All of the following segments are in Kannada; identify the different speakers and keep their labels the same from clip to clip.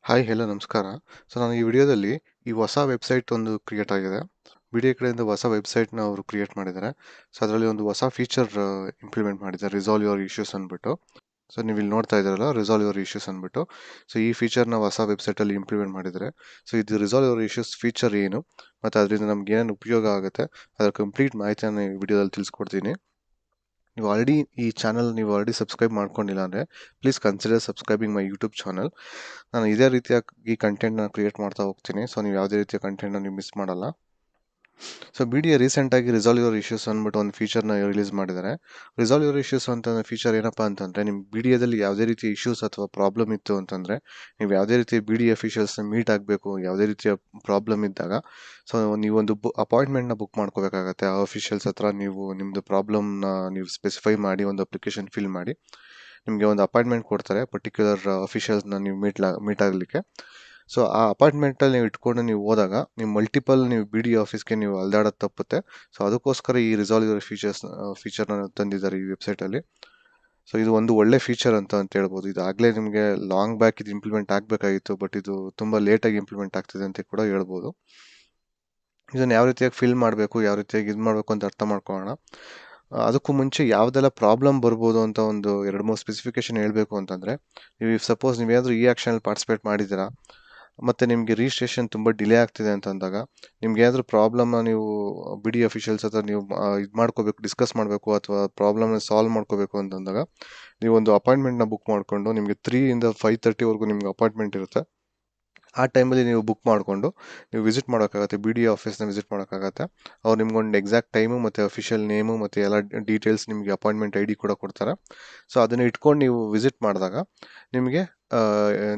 Speaker 1: ಹಾಯ್ ಹೆಲೋ ನಮಸ್ಕಾರ. ನಾನು ಈ ವಿಡಿಯೋದಲ್ಲಿ ಈ ಹೊಸ ವೆಬ್ಸೈಟ್ ಒಂದು ಕ್ರಿಯೇಟ್ ಆಗಿದೆ. BDA ಕಡೆಯಿಂದ ಹೊಸ ವೆಬ್ಸೈಟ್ನ ಅವರು ಕ್ರಿಯೇಟ್ ಮಾಡಿದ್ದಾರೆ. ಅದರಲ್ಲಿ ಒಂದು ಹೊಸ ಫೀಚರ್ ಇಂಪ್ಲಿಮೆಂಟ್ ಮಾಡಿದ್ದಾರೆ, ರಿಸಾಲ್ವ್ ಯುವರ್ ಇಶ್ಯೂಸ್ ಅಂದ್ಬಿಟ್ಟು. ನೀವು ಇಲ್ಲಿ ನೋಡ್ತಾ ಇದ್ದೀರಲ್ಲ, ರಿಸಾಲ್ವ್ ಯುವರ್ ಇಶ್ಯೂಸ್ ಅಂದ್ಬಿಟ್ಟು. ಈ ಫೀಚರ್ನ ಹೊಸ ವೆಬ್ಸೈಟಲ್ಲಿ ಇಂಪ್ಲಿಮೆಂಟ್ ಮಾಡಿದ್ದಾರೆ. ಇದು ರಿಸಾಲ್ವ್ ಯುವರ್ ಇಶ್ಯೂಸ್ ಫೀಚರ್ ಏನು ಮತ್ತು ಅದರಿಂದ ನಮ್ಗೆ ಏನೇನು ಉಪಯೋಗ ಆಗುತ್ತೆ ಅದರ ಕಂಪ್ಲೀಟ್ ಮಾಹಿತಿಯನ್ನು ಈ ವಿಡಿಯೋದಲ್ಲಿ ತಿಳಿಸ್ಕೊಡ್ತೀನಿ. ನೀವು ಆಲ್ರೆಡಿ ಸಬ್ಸ್ಕ್ರೈಬ್ ಮಾಡ್ಕೊಂಡಿಲ್ಲ ಅಂದರೆ please consider subscribing my YouTube channel. ನಾನು ಇದೇ ರೀತಿಯಾಗಿ ಕಂಟೆಂಟ್ನ ಕ್ರಿಯೇಟ್ ಮಾಡ್ತಾ ಹೋಗ್ತೀನಿ. ನೀವು ಯಾವುದೇ ರೀತಿಯ ಕಂಟೆಂಟ್ನ ನೀವು ಮಿಸ್ ಮಾಡಲ್ಲ. BDA ರೀಸೆಂಟಾಗಿ ರಿಸಾಲ್ವ್ ಯುವರ್ ಇಶ್ಯೂಸ್ ಅಂದ್ಬಿಟ್ಟು ಒಂದು ಫೀಚರ್ನ ರಿಲೀಸ್ ಮಾಡಿದ್ದಾರೆ. ರಿಸಾಲ್ವ್ ಯುವರ್ ಇಶ್ಯೂಸ್ ಅಂತ ಫೀಚರ್ ಏನಪ್ಪ ಅಂತಂದರೆ, ನಿಮ್ಮ BDAದಲ್ಲಿ ಯಾವುದೇ ರೀತಿಯ ಇಶ್ಯೂಸ್ ಅಥವಾ ಪ್ರಾಬ್ಲಮ್ ಇತ್ತು ಅಂತಂದರೆ, ನೀವು ಯಾವುದೇ ರೀತಿಯ BDA ಅಫಿಷಿಯಲ್ಸ್ನ ಮೀಟ್ ಆಗಬೇಕು, ಯಾವುದೇ ರೀತಿಯ ಪ್ರಾಬ್ಲಮ್ ಇದ್ದಾಗ ನೀವೊಂದು ಅಪಾಯಿಂಟ್ಮೆಂಟ್ನ ಬುಕ್ ಮಾಡ್ಕೋಬೇಕಾಗತ್ತೆ. ಆ ಅಫಿಷಿಯಲ್ಸ್ ಹತ್ರ ನೀವು ನಿಮ್ಮದು ಪ್ರಾಬ್ಲಮ್ನ ನೀವು ಸ್ಪೆಸಿಫೈ ಮಾಡಿ ಒಂದು ಅಪ್ಲಿಕೇಶನ್ ಫಿಲ್ ಮಾಡಿ ನಿಮಗೆ ಒಂದು ಅಪಾಯಿಂಟ್ಮೆಂಟ್ ಕೊಡ್ತಾರೆ ಪರ್ಟಿಕ್ಯುಲರ್ ಅಫಿಷಿಯಲ್ಸ್ನ ನೀವು ಮೀಟ್ ಆಗಲಿಕ್ಕೆ. ಆ ಅಪಾಯಿಂಟ್ಮೆಂಟಲ್ಲಿ ನೀವು ಇಟ್ಕೊಂಡು ನೀವು ಹೋದಾಗ ನೀವು ಮಲ್ಟಿಪಲ್ BDA ಆಫೀಸ್ಗೆ ನೀವು ಅಲ್ದಾಡೋದು ತಪ್ಪುತ್ತೆ. ಅದಕ್ಕೋಸ್ಕರ ಈ ರಿಸಾಲ್ವ್ ಯುವರ್ ಫೀಚರ್ನ ತಂದಿದ್ದಾರೆ ಈ ವೆಬ್ಸೈಟಲ್ಲಿ. ಇದು ಒಂದು ಒಳ್ಳೆ ಫೀಚರ್ ಅಂತ ಹೇಳ್ಬೋದು. ಇದಾಗಲೇ ನಿಮಗೆ ಲಾಂಗ್ ಬ್ಯಾಕ್ ಇದು ಇಂಪ್ಲಿಮೆಂಟ್ ಆಗಬೇಕಾಗಿತ್ತು, ಬಟ್ ಇದು ತುಂಬ ಲೇಟಾಗಿ ಇಂಪ್ಲಿಮೆಂಟ್ ಆಗ್ತಿದೆ ಅಂತ ಕೂಡ ಹೇಳ್ಬೋದು. ಇದನ್ನು ಯಾವ ರೀತಿಯಾಗಿ ಫಿಲ್ ಮಾಡಬೇಕು, ಯಾವ ರೀತಿಯಾಗಿ ಇದು ಮಾಡಬೇಕು ಅಂತ ಅರ್ಥ ಮಾಡ್ಕೊಳ್ಳೋಣ. ಅದಕ್ಕೂ ಮುಂಚೆ ಯಾವುದೆಲ್ಲ ಪ್ರಾಬ್ಲಮ್ ಬರ್ಬೋದು ಅಂತ ಒಂದು 2-3 ಸ್ಪೆಸಿಫಿಕೇಶನ್ ಹೇಳಬೇಕು ಅಂತಂದರೆ, ಸಪೋಸ್ ನೀವೇನಾದರೂ ಈ ಆ್ಯಕ್ಷನಲ್ಲಿ ಪಾರ್ಟಿಸಿಪೇಟ್ ಮಾಡಿದ್ದೀರಾ ಮತ್ತು ನಿಮಗೆ ರಿಜಿಸ್ಟ್ರೇಷನ್ ತುಂಬ ಡಿಲೇ ಆಗ್ತಿದೆ ಅಂತಂದಾಗ, ನಿಮ್ಗೆ ಏನಾದರೂ ಪ್ರಾಬ್ಲಮ್ನ ನೀವು BDA ಅಫಿಷಿಯಲ್ಸ್ ಹತ್ರ ನೀವು ಇದು ಮಾಡ್ಕೋಬೇಕು, ಡಿಸ್ಕಸ್ ಮಾಡಬೇಕು ಅಥವಾ ಪ್ರಾಬ್ಲಮ್ನ ಸಾಲ್ವ್ ಮಾಡ್ಕೋಬೇಕು ಅಂತಂದಾಗ ನೀವು ಒಂದು ಅಪಾಯಿಂಟ್ಮೆಂಟ್ನ ಬುಕ್ ಮಾಡಿಕೊಂಡು, ನಿಮಗೆ 3 ಇಂದ 5:30ವರೆಗೂ ನಿಮ್ಗೆ ಅಪಾಯಿಂಟ್ಮೆಂಟ್ ಇರುತ್ತೆ. ಆ ಟೈಮಲ್ಲಿ ನೀವು ಬುಕ್ ಮಾಡಿಕೊಂಡು ನೀವು ವಿಸಿಟ್ ಮಾಡೋಕ್ಕಾಗತ್ತೆ, BDA ಆಫೀಸ್ನ ವಿಸಿಟ್ ಮಾಡೋಕ್ಕಾಗತ್ತೆ. ಅವ್ರು ನಿಮ್ಗೊಂದು ಎಕ್ಸಾಕ್ಟ್ ಟೈಮು ಮತ್ತು ಅಫಿಷಿಯಲ್ ನೇಮು ಮತ್ತು ಎಲ್ಲ ಡೀಟೇಲ್ಸ್, ನಿಮಗೆ ಅಪಾಯಿಂಟ್ಮೆಂಟ್ ID ಕೂಡ ಕೊಡ್ತಾರೆ. ಅದನ್ನು ಇಟ್ಕೊಂಡು ನೀವು ವಿಸಿಟ್ ಮಾಡಿದಾಗ ನಿಮಗೆ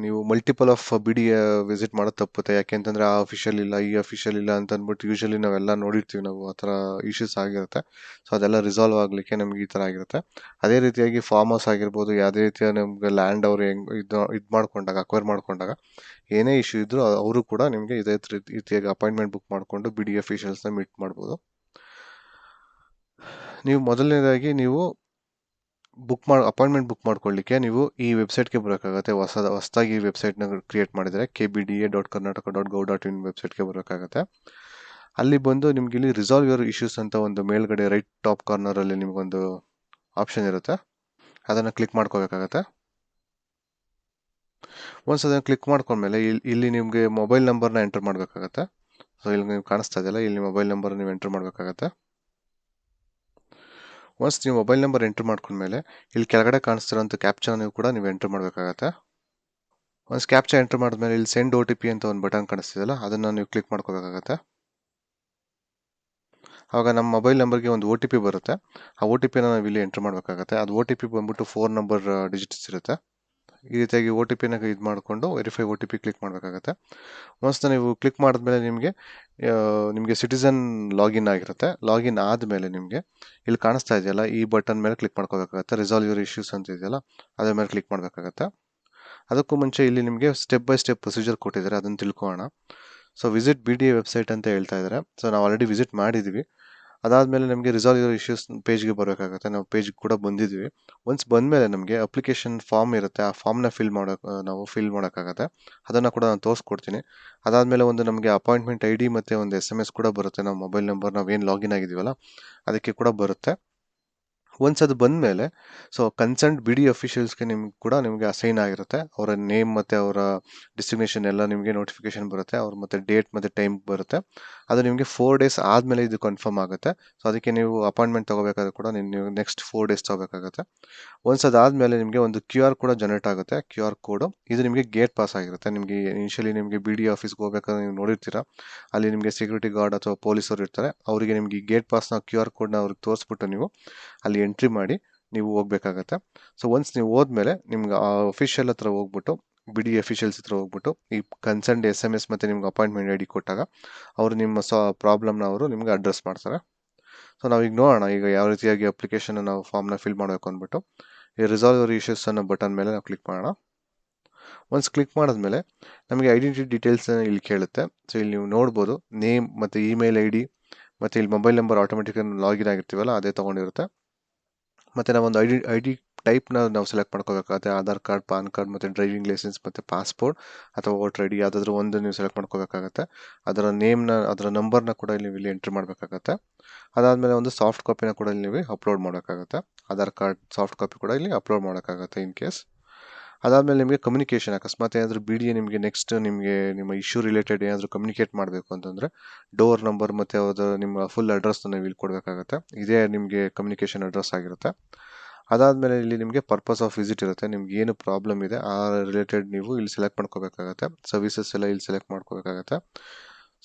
Speaker 1: ನೀವು ಮಲ್ಟಿಪಲ್ ಆಫ್ BDA ವಿಸಿಟ್ ಮಾಡೋದು ತಪ್ಪುತ್ತೆ. ಯಾಕೆಂತಂದರೆ ಆ ಅಫಿಷಿಯಲ್ ಇಲ್ಲ, ಈ ಅಫಿಷಿಯಲ್ ಇಲ್ಲ ಅಂತ ಅಂದ್ಬಿಟ್ಟು ಯೂಶಲಿ ನಾವೆಲ್ಲ ನೋಡಿರ್ತೀವಿ, ನಾವು ಆ ಥರ ಇಶ್ಯೂಸ್ ಆಗಿರುತ್ತೆ. ಅದೆಲ್ಲ ರಿಸಾಲ್ವ್ ಆಗಲಿಕ್ಕೆ ನಮ್ಗೆ ಈ ಥರ ಆಗಿರುತ್ತೆ. ಅದೇ ರೀತಿಯಾಗಿ ಫಾರ್ಮ್ ಹೌಸ್ ಆಗಿರ್ಬೋದು, ಯಾವುದೇ ರೀತಿಯ ನಮ್ಗೆ ಲ್ಯಾಂಡ್ ಅವರು ಇದು ಮಾಡ್ಕೊಂಡಾಗ, ಅಕ್ವೈರ್ ಮಾಡ್ಕೊಂಡಾಗ ಏನೇ ಇಶ್ಯೂ ಇದ್ದರೂ ಅವರು ಕೂಡ ನಿಮಗೆ ಇದೇ ರೀತಿಯಾಗಿ ಅಪಾಯಿಂಟ್ಮೆಂಟ್ ಬುಕ್ ಮಾಡಿಕೊಂಡು BDA ಅಫಿಷಿಯಲ್ಸ್ನ ಮೀಟ್ ಮಾಡ್ಬೋದು. ನೀವು ಮೊದಲನೇದಾಗಿ ನೀವು ಅಪಾಯಿಂಟ್ಮೆಂಟ್ ಬುಕ್ ಮಾಡ್ಕೊಳ್ಳಿಕ್ಕೆ ನೀವು ಈ ವೆಬ್ಸೈಟ್ಗೆ ಬರೋಕ್ಕಾಗತ್ತೆ. ಹೊಸದಾಗಿ ಈ ವೆಬ್ಸೈಟ್ನ ಕ್ರಿಯೇಟ್ ಮಾಡಿದರೆ kbda.karnataka.gov.in ವೆಬ್ಸೈಟ್ಗೆ ಬರೋಕ್ಕಾಗತ್ತೆ. ಅಲ್ಲಿ ಬಂದು ನಿಮ್ಗೆ ಇಲ್ಲಿ ರಿಸಾಲ್ವ್ ಯುವರ್ ಇಶ್ಯೂಸ್ ಅಂತ ಒಂದು ಮೇಲ್ಗಡೆ ರೈಟ್ ಟಾಪ್ ಕಾರ್ನರಲ್ಲಿ ನಿಮಗೊಂದು ಆಪ್ಷನ್ ಇರುತ್ತೆ, ಅದನ್ನು ಕ್ಲಿಕ್ ಮಾಡ್ಕೋಬೇಕಾಗತ್ತೆ. ಒನ್ಸ್ ಅದನ್ನು ಕ್ಲಿಕ್ ಮಾಡ್ಕೊಂಡ್ಮೇಲೆ ಇಲ್ಲಿ ನಿಮಗೆ ಮೊಬೈಲ್ ನಂಬರ್ನ ಎಂಟರ್ ಮಾಡಬೇಕಾಗತ್ತೆ. ಇಲ್ಲಿ ನೀವು ಕಾಣಿಸ್ತಾ ಇದೆಯಲ್ಲ, ಇಲ್ಲಿ ಮೊಬೈಲ್ ನಂಬರ್ ನೀವು ಎಂಟರ್ ಮಾಡಬೇಕಾಗತ್ತೆ. ಒನ್ಸ್ ನೀವು ಮೊಬೈಲ್ ನಂಬರ್ ಎಂಟರ್ ಮಾಡ್ಕೊಂಡ್ಮೇಲೆ ಇಲ್ಲಿ ಕೆಳಗಡೆ ಕಾಣಿಸ್ತಿರೋಂಥ ಕ್ಯಾಪ್ಚಾ ನೀವು ಕೂಡ ನೀವು ಎಂಟರ್ ಮಾಡಬೇಕಾಗತ್ತೆ. ಒನ್ಸ್ ಕ್ಯಾಪ್ಚಾ ಎಂಟರ್ ಮಾಡಿದ್ಮೇಲೆ ಇಲ್ಲಿ ಸೆಂಡ್ OTP ಅಂತ ಒಂದು ಬಟನ್ ಕಾಣಿಸ್ತಿದೆಯಲ್ಲ, ಅದನ್ನು ನೀವು ಕ್ಲಿಕ್ ಮಾಡ್ಕೋಬೇಕಾಗತ್ತೆ. ಆವಾಗ ನಮ್ಮ ಮೊಬೈಲ್ ನಂಬರ್ಗೆ ಒಂದು OTP ಬರುತ್ತೆ. ಆ OTPನ ನಾವು ಇಲ್ಲಿ ಎಂಟರ್ ಮಾಡಬೇಕಾಗತ್ತೆ. ಅದು OTP ಬಂದ್ಬಿಟ್ಟು 4 ನಂಬರ್ ಡಿಜಿಟ್ಸ್ ಇರುತ್ತೆ. ಈ ರೀತಿಯಾಗಿ OTPನ ಇದು ಮಾಡಿಕೊಂಡು ವೆರಿಫೈ OTP ಕ್ಲಿಕ್ ಮಾಡಬೇಕಾಗತ್ತೆ. ಒನ್ಸ್ ನೀವು ಕ್ಲಿಕ್ ಮಾಡಿದ್ಮೇಲೆ ನಿಮಗೆ ಸಿಟಿಸನ್ ಲಾಗಿನ್ ಆಗಿರುತ್ತೆ. ಲಾಗಿನ್ ಆದಮೇಲೆ ನಿಮಗೆ ಇಲ್ಲಿ ಕಾಣಿಸ್ತಾ ಇದೆಯಲ್ಲ, ಈ ಬಟನ್ ಮೇಲೆ ಕ್ಲಿಕ್ ಮಾಡ್ಕೋಬೇಕಾಗತ್ತೆ. ರಿಸಾಲ್ವ್ ಯುವರ್ ಇಶ್ಯೂಸ್ ಅಂತ ಇದೆಯಲ್ಲ, ಅದ್ರ ಮೇಲೆ ಕ್ಲಿಕ್ ಮಾಡಬೇಕಾಗತ್ತೆ. ಅದಕ್ಕೂ ಮುಂಚೆ ಇಲ್ಲಿ ನಿಮಗೆ ಸ್ಟೆಪ್ ಬೈ ಸ್ಟೆಪ್ ಪ್ರೊಸೀಜರ್ ಕೊಟ್ಟಿದ್ದಾರೆ, ಅದನ್ನು ತಿಳ್ಕೊಳ್ಳೋಣ. ವಿಸಿಟ್ BDA ವೆಬ್ಸೈಟ್ ಅಂತ ಹೇಳ್ತಾ ಇದ್ದಾರೆ. ನಾವು ಆಲ್ರೆಡಿ ವಿಸಿಟ್ ಮಾಡಿದ್ದೀವಿ. ಅದಾದಮೇಲೆ ನಮಗೆ ರಿಸಾಲ್ವ್ ಯುವರ್ ಇಶ್ಯೂಸ್ ಪೇಜ್ಗೆ ಬರಬೇಕಾಗುತ್ತೆ. ನಾವು ಪೇಜ್ಗೆ ಕೂಡ ಬಂದಿದ್ದೀವಿ. ಒನ್ಸ್ ಬಂದಮೇಲೆ ನಮಗೆ ಅಪ್ಲಿಕೇಶನ್ ಫಾರ್ಮ್ ಇರುತ್ತೆ, ಆ ಫಾರ್ಮ್ನ ನಾವು ಫಿಲ್ ಮಾಡೋಕ್ಕಾಗತ್ತೆ. ಅದನ್ನು ಕೂಡ ನಾನು ತೋರಿಸ್ಕೊಡ್ತೀನಿ. ಅದಾದಮೇಲೆ ಒಂದು ನಮಗೆ ಅಪಾಯಿಂಟ್ಮೆಂಟ್ ID ಮತ್ತು ಒಂದು SMS ಕೂಡ ಬರುತ್ತೆ. ನಮ್ಮ ಮೊಬೈಲ್ ನಂಬರ್ ನಾವೇನು ಲಾಗಿನ್ ಆಗಿದ್ದೀವಲ್ಲ ಅದಕ್ಕೆ ಕೂಡ ಬರುತ್ತೆ. ಒನ್ಸ್ ಅದು ಬಂದಮೇಲೆ ಕನ್ಸರ್ನ್ಡ್ BDA ಅಫಿಷಿಯಲ್ಸ್ಗೆ ನಿಮಗೆ ಅಸೈನ್ ಆಗಿರುತ್ತೆ. ಅವರ ನೇಮ್ ಮತ್ತು ಅವರ ಡೆಸ್ಟಿನೇಷನ್ ಎಲ್ಲ ನಿಮಗೆ ನೋಟಿಫಿಕೇಶನ್ ಬರುತ್ತೆ. ಅವ್ರ ಮತ್ತು ಡೇಟ್ ಮತ್ತು ಟೈಮ್ ಬರುತ್ತೆ. ಅದು ನಿಮಗೆ 4 ಡೇಸ್ ಆದಮೇಲೆ ಇದು ಕನ್ಫರ್ಮ್ ಆಗುತ್ತೆ. ಅದಕ್ಕೆ ನೀವು ಅಪಾಯಿಂಟ್ಮೆಂಟ್ ತೊಗೋಬೇಕಾದ್ರೆ ಕೂಡ ನೀವು ನೆಕ್ಸ್ಟ್ 4 ಡೇಸ್ ತೊಗೋಬೇಕಾಗುತ್ತೆ. ಒನ್ಸ್ ಅದಾದಮೇಲೆ ನಿಮಗೆ ಒಂದು QR ಕೂಡ ಜನರೇಟ್ ಆಗುತ್ತೆ. QR ಕೋಡು ಇದು ನಿಮಗೆ ಗೇಟ್ ಪಾಸ್ ಆಗಿರುತ್ತೆ. ನಿಮಗೆ ಇನಿಷಿಯಲಿ ನಿಮಗೆ BDA ಆಫೀಸ್ಗೆ ಹೋಗ್ಬೇಕಾದ್ರೆ ನೀವು ನೋಡಿರ್ತೀರ, ಅಲ್ಲಿ ನಿಮಗೆ ಸೆಕ್ಯೂರಿಟಿ ಗಾರ್ಡ್ ಅಥವಾ ಪೊಲೀಸರು ಇರ್ತಾರೆ. ಅವರಿಗೆ ನಿಮಗೆ ಈ ಗೇಟ್ ಪಾಸ್ನ QR ಕೋಡ್ನ ಅವ್ರಿಗೆ ತೋರಿಸ್ಬಿಟ್ಟು ನೀವು ಅಲ್ಲಿ ಎಂಟ್ರಿ ಮಾಡಿ ನೀವು ಹೋಗ್ಬೇಕಾಗತ್ತೆ. ಒನ್ಸ್ ನೀವು ಹೋದ್ಮೇಲೆ ನಿಮ್ಗೆ ಆ ಅಫಿಷಿಯಲ್ ಹತ್ರ ಹೋಗ್ಬಿಟ್ಟು, BDA ಅಫಿಷಿಯಲ್ಸ್ ಹತ್ರ ಹೋಗ್ಬಿಟ್ಟು ಈ ಕನ್ಸರ್ನ್ಡ್ SMS ಮತ್ತು ನಿಮ್ಗೆ ಅಪಾಯಿಂಟ್ಮೆಂಟ್ ID ಕೊಟ್ಟಾಗ ಅವರು ನಿಮ್ಮ ಪ್ರಾಬ್ಲಮ್ನ ಅವರು ನಿಮ್ಗೆ ಅಡ್ರೆಸ್ ಮಾಡ್ತಾರೆ. ನಾವೀಗ ನೋಡೋಣ ಈಗ ಯಾವ ರೀತಿಯಾಗಿ ಅಪ್ಲಿಕೇಶನ್ ನಾವು ಫಾರ್ಮ್ನ ಫಿಲ್ ಮಾಡಬೇಕು ಅಂದ್ಬಿಟ್ಟು. ಈ ರಿಸಾಲ್ವ್ ಯುವರ್ ಇಶ್ಯೂಸ್ ಅನ್ನೋ ಬಟನ್ ಮೇಲೆ ನಾವು ಕ್ಲಿಕ್ ಮಾಡೋಣ. ಒನ್ಸ್ ಕ್ಲಿಕ್ ಮಾಡಿದ್ಮೇಲೆ ನಮಗೆ ಐಡೆಂಟಿಟಿ ಡೀಟೇಲ್ಸ್ ಇಲ್ಲಿ ಕೇಳುತ್ತೆ. ಇಲ್ಲಿ ನೀವು ನೋಡ್ಬೋದು, ನೇಮ್ ಮತ್ತು ಇಮೇಲ್ ID ಮತ್ತು ಇಲ್ಲಿ ಮೊಬೈಲ್ ನಂಬರ್ ಆಟೋಮೆಟಿಕ್ ಲಾಗಿನ್ ಆಗಿರ್ತೀವಲ್ಲ ಅದೇ ತೊಗೊಂಡಿರುತ್ತೆ. ಮತ್ತು ನಾವೊಂದು ಐಡಿ ಟೈಪ್ನ ನಾವು ಸೆಲೆಕ್ಟ್ ಮಾಡ್ಕೋಬೇಕಾಗುತ್ತೆ. ಆಧಾರ್ ಕಾರ್ಡ್, ಪಾನ್ ಕಾರ್ಡ್, ಮತ್ತು ಡ್ರೈವಿಂಗ್ ಲೈಸೆನ್ಸ್, ಮತ್ತು ಪಾಸ್ಪೋರ್ಟ್ ಅಥವಾ ವೋಟರ್ ಐ ಡಿ ಯಾವುದಾದ್ರೂ ಒಂದು ನೀವು ಸೆಲೆಕ್ಟ್ ಮಾಡ್ಕೋಬೇಕಾಗತ್ತೆ. ಅದರ ನೇಮ್ನ, ಅದರ ನಂಬರ್ನ ಕೂಡ ಇಲ್ಲಿ ಎಂಟ್ರಿ ಮಾಡಬೇಕಾಗತ್ತೆ. ಅದಾದಮೇಲೆ ಒಂದು ಸಾಫ್ಟ್ ಕಾಪಿನ ಕೂಡ ಇಲ್ಲಿ ನೀವು ಅಪ್ಲೋಡ್ ಮಾಡೋಕ್ಕಾಗತ್ತೆ. ಆಧಾರ್ ಕಾರ್ಡ್ ಸಾಫ್ಟ್ ಕಾಪಿ ಕೂಡ ಇಲ್ಲಿ ಅಪ್ಲೋಡ್ ಮಾಡೋಕ್ಕಾಗತ್ತೆ ಇನ್ ಕೇಸ್. ಅದಾದಮೇಲೆ ನಿಮಗೆ ಕಮ್ಯುನಿಕೇಷನ್, ಅಕಸ್ಮಾತ್ ಏನಾದರೂ ಬಿ ಡಿ ಎ ನಿಮಗೆ ನೆಕ್ಸ್ಟ್ ನಿಮಗೆ ನಿಮ್ಮ ಇಶ್ಯೂ ರಿಲೇಟೆಡ್ ಏನಾದರೂ ಕಮ್ಯುನಿಕೇಟ್ ಮಾಡಬೇಕು ಅಂತಂದರೆ ಡೋರ್ ನಂಬರ್ ಮತ್ತು ಅದು ನಿಮ್ಮ ಫುಲ್ ಅಡ್ರೆಸ್ನ ನೀವು ಇಲ್ಲಿ ಕೊಡಬೇಕಾಗತ್ತೆ. ಇದೇ ನಿಮಗೆ ಕಮ್ಯುನಿಕೇಷನ್ ಅಡ್ರೆಸ್ ಆಗಿರುತ್ತೆ. ಅದಾದಮೇಲೆ ಇಲ್ಲಿ ನಿಮಗೆ ಪರ್ಪಸ್ ಆಫ್ ವಿಸಿಟ್ ಇರುತ್ತೆ. ನಿಮ್ಗೆ ಏನು ಪ್ರಾಬ್ಲಮ್ ಇದೆ ಆ ರಿಲೇಟೆಡ್ ನೀವು ಇಲ್ಲಿ ಸೆಲೆಕ್ಟ್ ಮಾಡ್ಕೋಬೇಕಾಗತ್ತೆ. ಸರ್ವಿಸಸ್ ಎಲ್ಲ ಇಲ್ಲಿ ಸೆಲೆಕ್ಟ್ ಮಾಡ್ಕೋಬೇಕಾಗತ್ತೆ.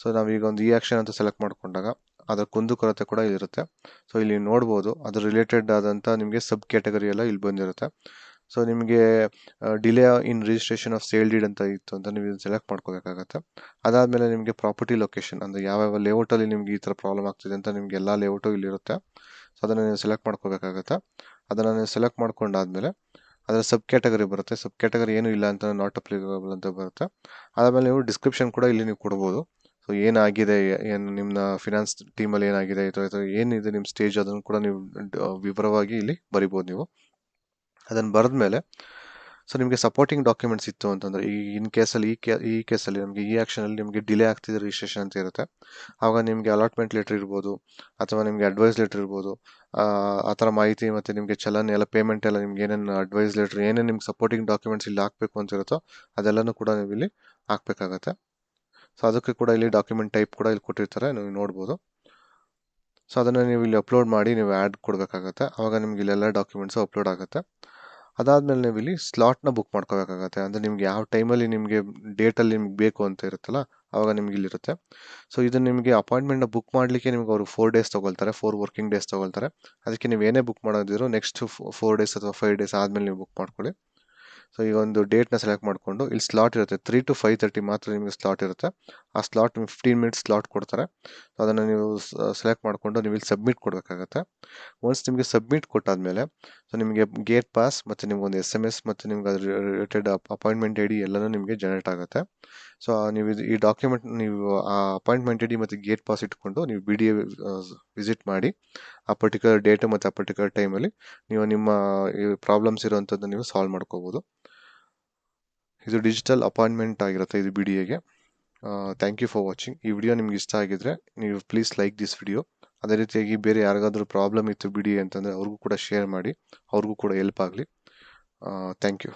Speaker 1: ಸೊ ನಾವೀಗ ಒಂದು ಈ ಆಕ್ಷನ್ ಅಂತ ಸೆಲೆಕ್ಟ್ ಮಾಡ್ಕೊಂಡಾಗ ಅದರ ಕುಂದುಕೊರತೆ ಕೂಡ ಇಲ್ಲಿರುತ್ತೆ. ಸೊ ಇಲ್ಲಿ ನೋಡ್ಬೋದು ಅದ್ರ ರಿಲೇಟೆಡ್ ಆದಂಥ ನಿಮಗೆ ಸಬ್ ಕ್ಯಾಟಗರಿ ಎಲ್ಲ ಇಲ್ಲಿ ಬಂದಿರುತ್ತೆ. ಸೊ ನಿಮಗೆ delay in registration of sale deed ಅಂತ ಇತ್ತು ಅಂತ ನೀವು ಇದನ್ನು ಸೆಲೆಕ್ಟ್ ಮಾಡ್ಕೋಬೇಕಾಗತ್ತೆ. ಅದಾದಮೇಲೆ ನಿಮಗೆ ಪ್ರಾಪರ್ಟಿ ಲೊಕೇಶನ್ ಅಂದರೆ ಯಾವ್ಯಾವ ಲೇಔಟಲ್ಲಿ ನಿಮಗೆ ಈ ಥರ ಪ್ರಾಬ್ಲಮ್ ಆಗ್ತಿದೆ ಅಂತ ನಿಮಗೆ ಎಲ್ಲ ಲೇಔಟು ಇಲ್ಲಿರುತ್ತೆ. ಸೊ ಅದನ್ನು ನೀವು ಸೆಲೆಕ್ಟ್ ಮಾಡ್ಕೋಬೇಕಾಗತ್ತೆ. ಅದನ್ನು ನೀವು ಸೆಲೆಕ್ಟ್ ಮಾಡ್ಕೊಂಡಾದ್ಮೇಲೆ ಅದರ ಸಬ್ ಕ್ಯಾಟಗರಿ ಬರುತ್ತೆ. ಸಬ್ ಕ್ಯಾಟಗರಿ ಏನೂ ಇಲ್ಲ ಅಂತ ನಾಟ್ ಅಪ್ಲಿಕಬಲ್ ಅಂತ ಬರುತ್ತೆ. ಅದಾದಮೇಲೆ ನೀವು ಡಿಸ್ಕ್ರಿಪ್ಷನ್ ಕೂಡ ಇಲ್ಲಿ ನೀವು ಕೊಡ್ಬೋದು. ಸೊ ಏನಾಗಿದೆ, ಏನು ನಿಮ್ಮ ಫಿನಾನ್ಸ್ ಟೀಮಲ್ಲಿ ಏನಾಗಿದೆ, ಅಥವಾ ಏನಿದೆ ನಿಮ್ಮ ಸ್ಟೇಜ್, ಅದನ್ನು ಕೂಡ ನೀವು ವಿವರವಾಗಿ ಇಲ್ಲಿ ಬರಿಬೋದು ನೀವು. ಅದನ್ನು ಬರೆದ್ಮೇಲೆ ಸೊ ನಿಮಗೆ ಸಪೋರ್ಟಿಂಗ್ ಡಾಕ್ಯುಮೆಂಟ್ಸ್ ಇತ್ತು ಅಂತಂದರೆ ಇನ್ ಕೇಸಲ್ಲಿ ಈ ಕೇಸಲ್ಲಿ ನಮಗೆ ಈ ಆ್ಯಕ್ಷನಲ್ಲಿ ನಿಮಗೆ ಡಿಲೇ ಆಗ್ತಿದೆ ರಿಜಿಸ್ಟ್ರೇಷನ್ ಅಂತ ಇರುತ್ತೆ. ಆವಾಗ ನಿಮಗೆ ಅಲಾಟ್ಮೆಂಟ್ ಲೆಟರ್ ಇರ್ಬೋದು ಅಥವಾ ನಿಮಗೆ ಅಡ್ವೈಸ್ ಲೆಟರ್ ಇರ್ಬೋದು. ಆ ಥರ ಮಾಹಿತಿ ಮತ್ತು ನಿಮಗೆ ಚಲನ್ ಎಲ್ಲ ಪೇಮೆಂಟ್ ಎಲ್ಲ ನಿಮ್ಗೆ ಏನೇನು ಅಡ್ವೈಸ್ ಲೆಟರ್ ಏನೇನು ನಿಮ್ಗೆ ಸಪೋರ್ಟಿಂಗ್ ಡಾಕ್ಯುಮೆಂಟ್ಸ್ ಇಲ್ಲಿ ಹಾಕಬೇಕು ಅಂತ ಇರುತ್ತೋ ಅದೆಲ್ಲನೂ ಕೂಡ ನೀವು ಇಲ್ಲಿ ಹಾಕಬೇಕಾಗತ್ತೆ. ಸೊ ಅದಕ್ಕೆ ಕೂಡ ಇಲ್ಲಿ ಡಾಕ್ಯುಮೆಂಟ್ ಟೈಪ್ ಕೂಡ ಇಲ್ಲಿ ಕೊಟ್ಟಿರ್ತಾರೆ, ನೀವು ನೋಡ್ಬೋದು. ಸೊ ಅದನ್ನು ನೀವು ಇಲ್ಲಿ ಅಪ್ಲೋಡ್ ಮಾಡಿ ನೀವು ಆ್ಯಡ್ ಕೊಡಬೇಕಾಗತ್ತೆ. ಆವಾಗ ನಿಮ್ಗೆ ಇಲ್ಲೆಲ್ಲ ಡಾಕ್ಯುಮೆಂಟ್ಸು ಅಪ್ಲೋಡ್ ಆಗುತ್ತೆ. ಅದಾದಮೇಲೆ ನೀವು ಇಲ್ಲಿ ಸ್ಲಾಟ್ನ ಬುಕ್ ಮಾಡ್ಕೋಬೇಕಾಗತ್ತೆ. ಅಂದರೆ ನಿಮ್ಗೆ ಯಾವ ಟೈಮಲ್ಲಿ ನಿಮಗೆ ಡೇಟಲ್ಲಿ ನಿಮ್ಗೆ ಬೇಕು ಅಂತ ಇರುತ್ತಲ್ಲ ಆವಾಗ ನಿಮ್ಗೆ ಇಲ್ಲಿರುತ್ತೆ. ಸೊ ಇದನ್ನು ನಿಮಗೆ ಅಪಾಯಿಂಟ್ಮೆಂಟ್ನ ಬುಕ್ ಮಾಡಲಿಕ್ಕೆ ನಿಮ್ಗೆ ಅವರು 4 ಡೇಸ್ ತೊಗೊಳ್ತಾರೆ, 4 ವರ್ಕಿಂಗ್ ಡೇಸ್ ತೊಗೊಳ್ತಾರೆ. ಅದಕ್ಕೆ ನೀವು ಏನೇ ಬುಕ್ ಮಾಡೋದಿರೋ ನೆಕ್ಸ್ಟ್ 4 ಡೇಸ್ ಅಥವಾ 5 ಡೇಸ್ ಆದಮೇಲೆ ನೀವು ಬುಕ್ ಮಾಡ್ಕೊಳ್ಳಿ. ಸೊ ಈಗ ಒಂದು ಡೇಟ್ನ ಸೆಲೆಕ್ಟ್ ಮಾಡಿಕೊಂಡು ಇಲ್ಲಿ ಸ್ಲಾಟ್ ಇರುತ್ತೆ 3 to 5:30 ಮಾತ್ರ ನಿಮಗೆ ಸ್ಲಾಟ್ ಇರುತ್ತೆ. ಆ ಸ್ಲಾಟ್ 15 ಮಿನಿಟ್ಸ್ ಸ್ಲಾಟ್ ಕೊಡ್ತಾರೆ. ಅದನ್ನು ನೀವು ಸೆಲೆಕ್ಟ್ ಮಾಡಿಕೊಂಡು ನೀವು ಇಲ್ಲಿ ಸಬ್ಮಿಟ್ ಕೊಡಬೇಕಾಗತ್ತೆ. ಒನ್ಸ್ ನಿಮಗೆ ಸಬ್ಮಿಟ್ ಕೊಟ್ಟಾದಮೇಲೆ ಸೊ ನಿಮಗೆ ಗೇಟ್ ಪಾಸ್ ಮತ್ತು ನಿಮ್ಗೊಂದು SMS ಮತ್ತು ನಿಮ್ಗೆ ಅದ್ರ ರಿಲೇಟೆಡ್ ಅಪಾಯಿಂಟ್ಮೆಂಟ್ ID ಎಲ್ಲನೂ ನಿಮಗೆ ಜನರೇಟ್ ಆಗುತ್ತೆ. ಸೊ ನೀವು ಈ ಡಾಕ್ಯುಮೆಂಟ್ ನೀವು ಆ ಅಪಾಯಿಂಟ್ಮೆಂಟ್ ID ಮತ್ತು ಗೇಟ್ ಪಾಸ್ ಇಟ್ಕೊಂಡು ನೀವು BDA ವಿಸಿಟ್ ಮಾಡಿ ಆ ಪರ್ಟಿಕ್ಯುಲರ್ ಡೇಟು ಮತ್ತು ಆ ಪರ್ಟಿಕ್ಯುಲರ್ ಟೈಮಲ್ಲಿ ನೀವು ನಿಮ್ಮ ಪ್ರಾಬ್ಲಮ್ಸ್ ಇರೋವಂಥದ್ದು ನೀವು ಸಾಲ್ವ್ ಮಾಡ್ಕೋಬೋದು. ಇದು ಡಿಜಿಟಲ್ ಅಪಾಯಿಂಟ್ಮೆಂಟ್ ಆಗಿರುತ್ತೆ ಇದು BDAಗೆ. Thank you for watching. ಈ ವಿಡಿಯೋ ನಿಮ್ಗೆ ಇಷ್ಟ ಆಗಿದ್ರೆ ನೀವು ಪ್ಲೀಸ್ ಲೈಕ್ ದಿಸ್ ವಿಡಿಯೋ. ಅದೇ ರೀತಿಯಾಗಿ ಬೇರೆ ಯಾರಿಗಾದ್ರೂ ಪ್ರಾಬ್ಲಮ್ ಇತ್ತು BDA ಅಂತಂದರೆ ಅವ್ರಿಗೂ ಕೂಡ ಶೇರ್ ಮಾಡಿ, ಅವ್ರಿಗೂ ಕೂಡ ಹೆಲ್ಪ್ ಆಗಲಿ. Thank you.